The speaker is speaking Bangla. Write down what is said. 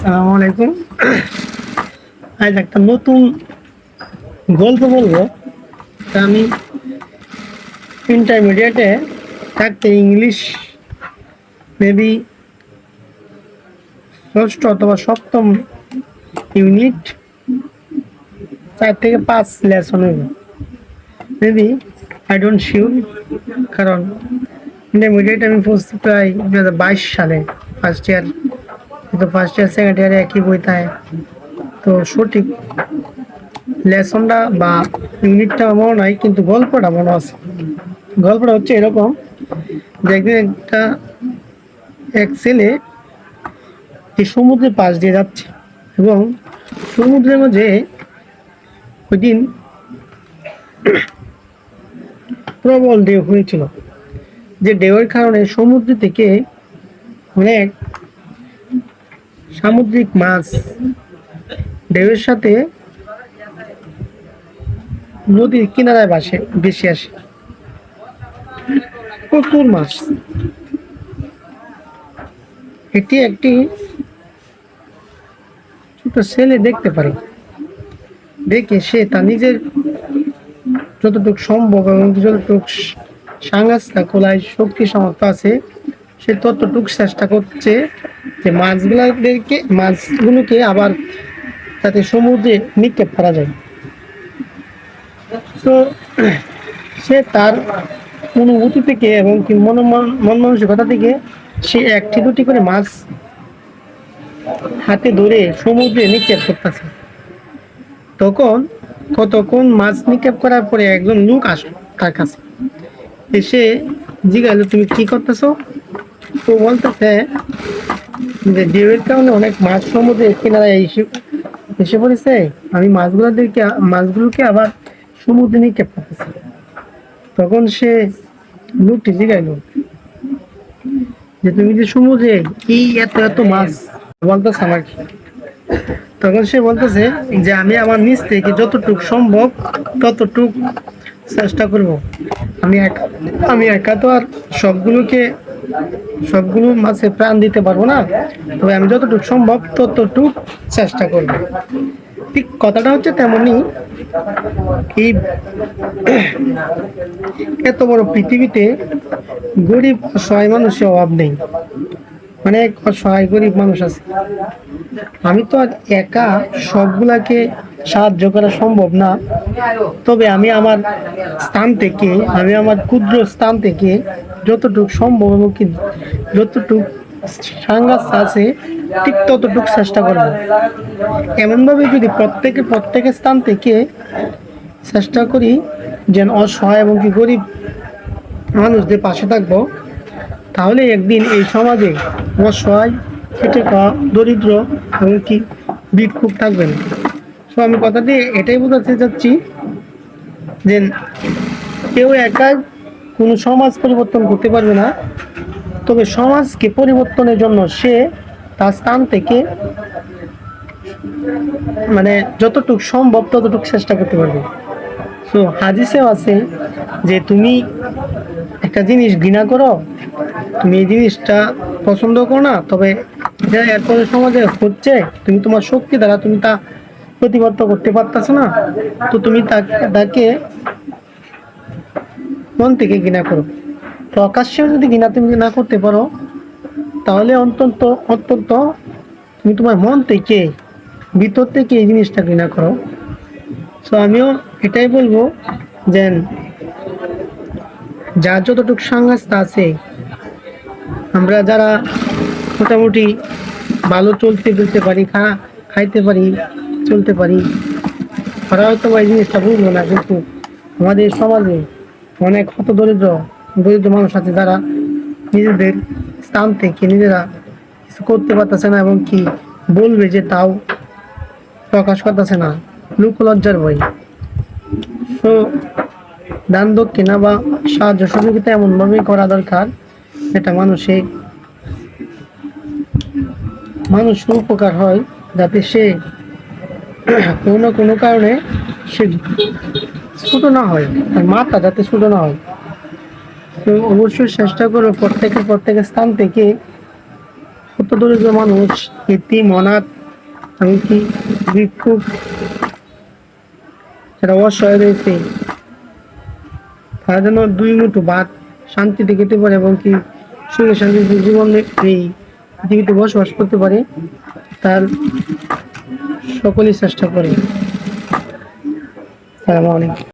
আসসালামু আলাইকুম। আজ একটা নতুন গল্প বলবো। আমি ইন্টারমিডিয়েটে থাকতে ইংলিশ মেবি ষষ্ঠ অথবা সপ্তম ইউনিট 4 থেকে 5 লেসন হইব মেবি, আই ডোন্ট শিওর। কারণ ইন্টারমিডিয়েট আমি পড়ছি প্রায় 2022 সালে ফার্স্ট ইয়ার, তো ফার্স্ট ইয়ার সেকেন্ড ইয়ারে একই বই থাকে। তো সঠিক লেসনটা বা ইউনিটটা মনে নাই, কিন্তু গল্পটা মনে আছে। গল্পটা হচ্ছে এরকম যে একদিন এক ছেলে এই সমুদ্রের পাশ দিয়ে যাচ্ছে এবং সমুদ্রের মাঝে ওই দিন প্রবল ঢেউ হয়েছিল, যে ঢেউয়ের কারণে সমুদ্র থেকে অনেক সামুদ্রিক মাছ ঢেউয়ের সাথে নদীর কিনারায় ভেসে আসে। প্রচুর মাছ। এটি একটি ছোট ছেলে দেখতে পারে, দেখে সে তার নিজের যতটুকু সম্ভব এবং যতটুকু সাংঘাতিক কোলায় শক্তি সামর্থ্য আছে সে ততটুকু চেষ্টা করছে যে মাছগুলোকে আবার যাতে সমুদ্রে নিক্ষেপ করা যায়। তো সে তার অনুভূতি থেকে এবং কি মন মানসিকতা থেকে সে একটি দুটি করে মাছ হাতে ধরে সমুদ্রে নিক্ষেপ করতেছে। কতক্ষণ মাছ নিক্ষেপ করার পরে একজন লোক আসলো তার কাছে, এসে জিজ্ঞাসা, তুমি কি করতেছো? তো বলতেছে যে ঢেউয়ের কারণে অনেক মাছ সমুদ্রে কিনারায় এসে পড়েছে, আমি মাছগুলোকে আবার সমুদ্রে নিক্ষেপ করতেছি। তখন সে লোকটি জিজ্ঞাসা যে তুমি যে সমুদ্রে কি এত এত মাছ বলতেছে আমাকে? তখন সে বলতেছে যে আমি আমার নিজ থেকে যতটুকু সম্ভব ততটুক চেষ্টা করব। আমি একা তো আর সবগুলো মাছে প্রাণ দিতে পারবো না, তবে আমি যতটুকু সম্ভব ততটুক চেষ্টা করব। ঠিক কথাটা হচ্ছে তেমনি, এই এত বড় পৃথিবীতে গরিব অসহায় মানুষের অভাব নেই, অনেক অসহায় গরিব মানুষ আছে। আমি তো আর একা সবগুলাকে সাহায্য করা সম্ভব না, তবে আমি আমার ক্ষুদ্র স্থান থেকে যতটুকু সম্ভব এবং কি যতটুকু সাংঘাতিক আছে ঠিক ততটুকু চেষ্টা করব। এমনভাবে যদি প্রত্যেকের স্থান থেকে চেষ্টা করি যেন অসহায় এবং কি গরিব মানুষদের পাশে থাকবো, তাহলে একদিন এই সমাজে অসহায়, খেটে খাওয়া, দরিদ্র এবং কি ভিক্ষুক থাকবে না। তো আমি কথা দিয়ে এটাই বোঝাতে চাচ্ছি যে কেউ একা কোনো সমাজ পরিবর্তন করতে পারবে না, তবে সমাজকে পরিবর্তনের জন্য সে তার স্থান থেকে যতটুকু সম্ভব ততটুকু চেষ্টা করতে পারবে। তো হাদিসেও আছে যে তুমি একটা জিনিস ঘৃণা করো, তুমি এই জিনিসটা পছন্দ করো না, তবে যা এরপরে সমাজে হচ্ছে তুমি তোমার শক্তি দ্বারা তুমি তা প্রতিবাদ করতে পারতেছো না, তো তুমি তাকে মন থেকে ঘৃণা করো। প্রকাশ্যেও যদি তুমি না করতে পারো, তাহলে অন্তত তুমি তোমার মন থেকে, ভিতর থেকে এই জিনিসটা ঘৃণা করো। তো আমিও এটাই বলবো যে যার যতটুকু সাংঘাতিক আছে, আমরা যারা মোটামুটি ভালো চলতে পারি, খাইতে পারি, চলতে পারি, ওরা হয়তো এই জিনিসটা বুঝবো না, কিন্তু আমাদের সমাজে অনেক দরিদ্র মানুষ আছে যারা নিজেদের স্থান থেকে নিজেরা কিছু করতে পারতেছে না এবং কি বলবে যে তাও প্রকাশ করতেছে না, লোকলজ্জার ভয়। তো দান দক্ষিণা বা সাহায্য সহযোগিতা এমনভাবেই করা দরকার যেটা মানুষের উপকার হয়, যাতে সে কোনো কারণে সে ছোট না হয়, তার মাথা যাতে ছোট না হয়। তো অবশ্যই চেষ্টা করো প্রত্যেকের স্থান থেকে হতদরিদ্র মানুষ, এতিম, অনাথ, এমনকি ভিক্ষুক, যারা অসহায় রয়েছে, তারা যেন দুই মুঠো ভাত শান্তিতে খেতে পারে এবং কি সুখে শান্তিতে জীবনে এই পৃথিবীতে বসবাস করতে পারে, তার সকলেই চেষ্টা করে। আসসালামু আলাইকুম।